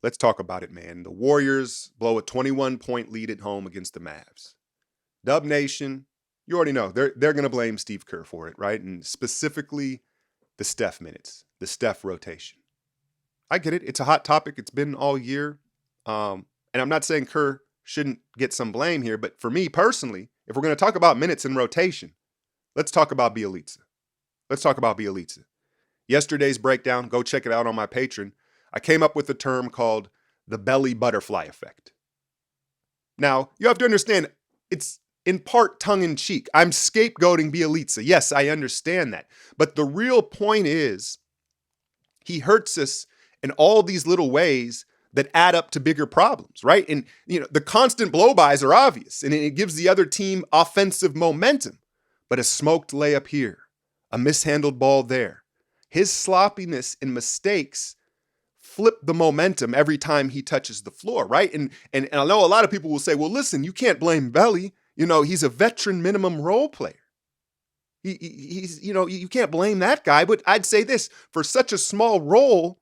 Let's talk about it, man. The Warriors blow a 21-point lead at home against the Mavs. Dub Nation, you already know they're going to blame Steve Kerr for it, right? And specifically the Steph minutes, the Steph rotation. I get it. It's a hot topic. It's been all year. And I'm not saying Kerr shouldn't get some blame here, but for me personally, if we're going to talk about minutes and rotation, let's talk about Bielitsa. Let's talk about Bielitsa. Yesterday's breakdown, go check it out on my Patreon. I came up with a term called the belly butterfly effect. Now, you have to understand, it's in part tongue-in-cheek. I'm scapegoating Bielitsa. Yes, I understand that. But the real point is, he hurts us in all these little ways that add up to bigger problems, right? And, the constant blow-bys are obvious, and it gives the other team offensive momentum. But a smoked layup here, a mishandled ball there. His sloppiness and mistakes flip the momentum every time he touches the floor, right? And I know a lot of people will say, well, listen, you can't blame Belly. He's a veteran minimum role player. He's you can't blame that guy. But I'd say this, for such a small role,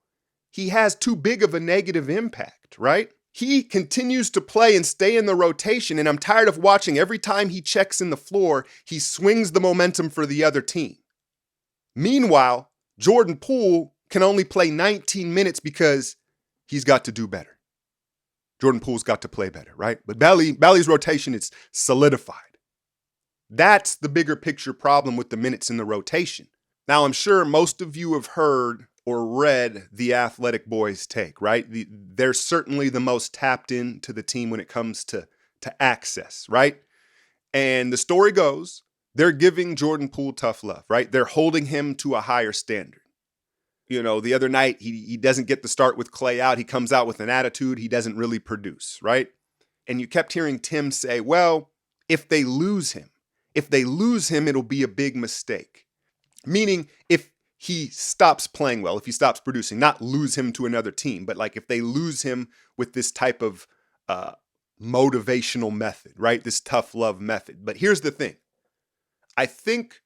he has too big of a negative impact, right? He continues to play and stay in the rotation, and I'm tired of watching every time he checks in the floor, he swings the momentum for the other team. Meanwhile, Jordan Poole can only play 19 minutes because he's got to do better. Jordan Poole's got to play better, right? But Belly's rotation is solidified. That's the bigger picture problem with the minutes in the rotation. Now, I'm sure most of you have heard or read the Athletic Boys take, right? They're certainly the most tapped into the team when it comes to access, right? And the story goes, they're giving Jordan Poole tough love, right? They're holding him to a higher standard. The other night, he doesn't get the start with Clay out. He comes out with an attitude. He doesn't really produce, right? And you kept hearing Tim say, well, if they lose him, it'll be a big mistake. Meaning, if he stops playing well, if he stops producing, not lose him to another team, but like if they lose him with this type of motivational method, right? This tough love method. But here's the thing. I think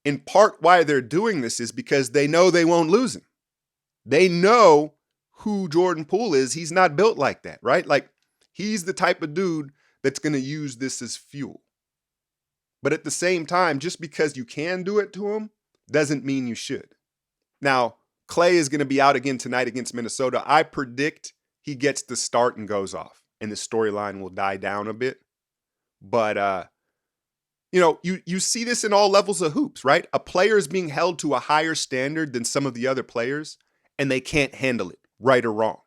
in part why they're doing this is because they know they won't lose him. They know who Jordan Poole is. He's not built like that, right? Like, he's the type of dude that's going to use this as fuel. But at the same time, just because you can do it to him doesn't mean you should. Now, Clay is going to be out again tonight against Minnesota. I predict he gets the start and goes off, and the storyline will die down a bit. But, you see this in all levels of hoops, right? A player is being held to a higher standard than some of the other players, and they can't handle it, right or wrong.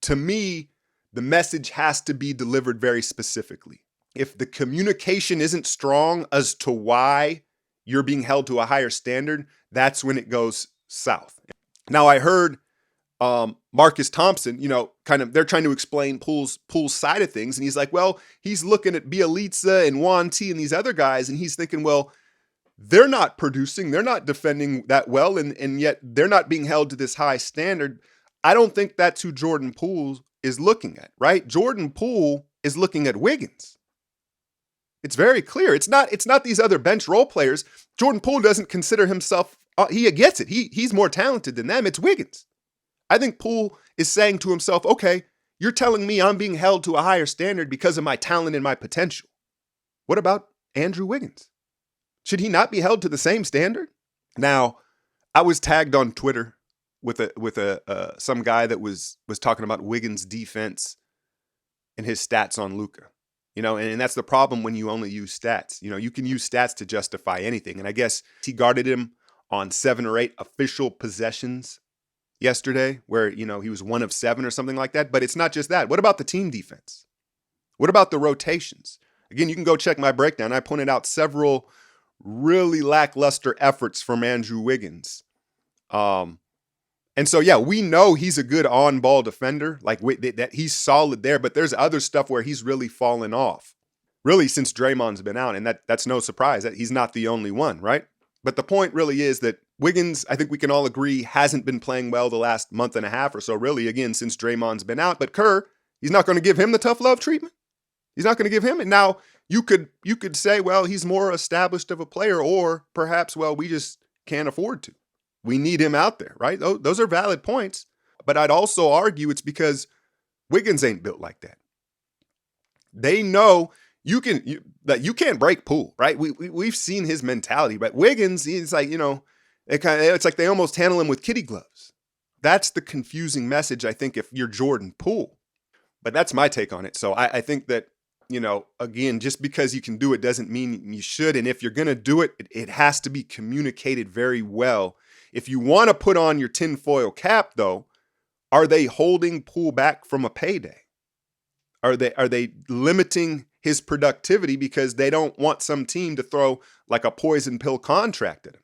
To me, the message has to be delivered very specifically. If the communication isn't strong as to why you're being held to a higher standard, that's when it goes south. Now, I heard Marcus Thompson, they're trying to explain Poole's side of things. And he's like, well, he's looking at Bielitsa and Juan T and these other guys. And he's thinking, well, they're not producing. They're not defending that well. And yet they're not being held to this high standard. I don't think that's who Jordan Poole is looking at, right? Jordan Poole is looking at Wiggins. It's very clear. It's not these other bench role players. Jordan Poole doesn't consider himself, he gets it. He's more talented than them. It's Wiggins. I think Poole is saying to himself, okay, you're telling me I'm being held to a higher standard because of my talent and my potential. What about Andrew Wiggins? Should he not be held to the same standard? Now, I was tagged on Twitter with some guy that was talking about Wiggins' defense and his stats on Luka. And that's the problem when you only use stats. You can use stats to justify anything. And I guess he guarded him on 7 or 8 official possessions yesterday, where, he was 1 of 7 or something like that. But it's not just that. What about the team defense? What about the rotations? Again, you can go check my breakdown. I pointed out several really lackluster efforts from Andrew Wiggins. And so, yeah, we know he's a good on-ball defender, like that he's solid there, but there's other stuff where he's really fallen off, really since Draymond's been out, and that's no surprise that he's not the only one, right? But the point really is that Wiggins, I think we can all agree, hasn't been playing well the last month and a half or so, really, again, since Draymond's been out. But Kerr, he's not going to give him the tough love treatment. He's not going to give him. And now you could say, well, he's more established of a player, or perhaps, well, we just can't afford to. We need him out there, right? Those are valid points. But I'd also argue it's because Wiggins ain't built like that. They know that you can't break Poole, right? We've seen his mentality, but Wiggins, he's like, it's like they almost handle him with kitty gloves. That's the confusing message, I think, if you're Jordan Poole. But that's my take on it. So I think that, again, just because you can do it doesn't mean you should. And if you're going to do it, it has to be communicated very well. If you want to put on your tinfoil cap, though, are they holding Poole back from a payday? Are they limiting his productivity because they don't want some team to throw like a poison pill contract at him?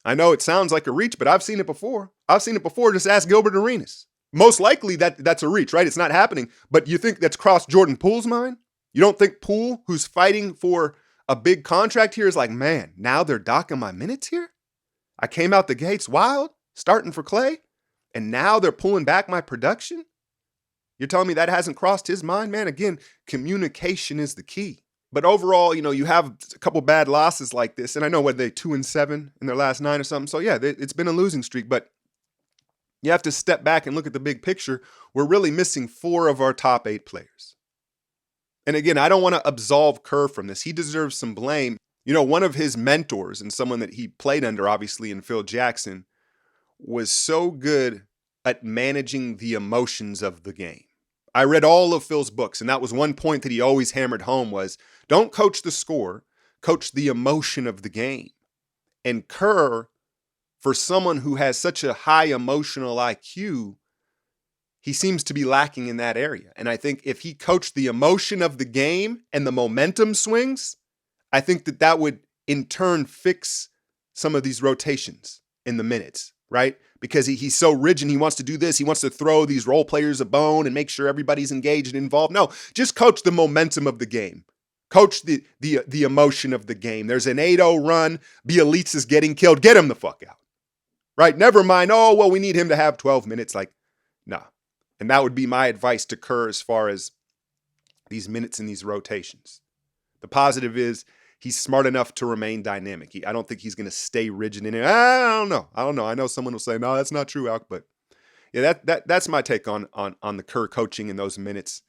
I know it sounds like a reach, but I've seen it before. Just ask Gilbert Arenas. Most likely that's a reach, right? It's not happening. But you think that's crossed Jordan Poole's mind? You don't think Poole, who's fighting for a big contract here, is like, man, now they're docking my minutes here? I came out the gates wild, starting for Clay, and now they're pulling back my production? You're telling me that hasn't crossed his mind, man? Again, communication is the key. But overall, you have a couple bad losses like this. And I know, what they 2-7 in their last 9 or something. So yeah, it's been a losing streak, but you have to step back and look at the big picture. We're really missing 4 of our top 8 players. And again, I don't want to absolve Kerr from this. He deserves some blame. One of his mentors and someone that he played under, obviously, in Phil Jackson, was so good at managing the emotions of the game. I read all of Phil's books, and that was one point that he always hammered home was, don't coach the score, coach the emotion of the game. And Kerr, for someone who has such a high emotional IQ, he seems to be lacking in that area. And I think if he coached the emotion of the game and the momentum swings, I think that would in turn fix some of these rotations in the minutes, right? Because he's so rigid. He wants to do this. He wants to throw these role players a bone and make sure everybody's engaged and involved. No, just coach the momentum of the game. Coach the emotion of the game. There's an 8-0 run. Bielitsa's getting killed. Get him the fuck out. Right? Never mind, we need him to have 12 minutes. Like, nah. And that would be my advice to Kerr as far as these minutes in these rotations. The positive is he's smart enough to remain dynamic. I don't think he's going to stay rigid in it. I don't know. I know someone will say, no, that's not true, Alk. But yeah, that's my take on the Kerr coaching in those minutes.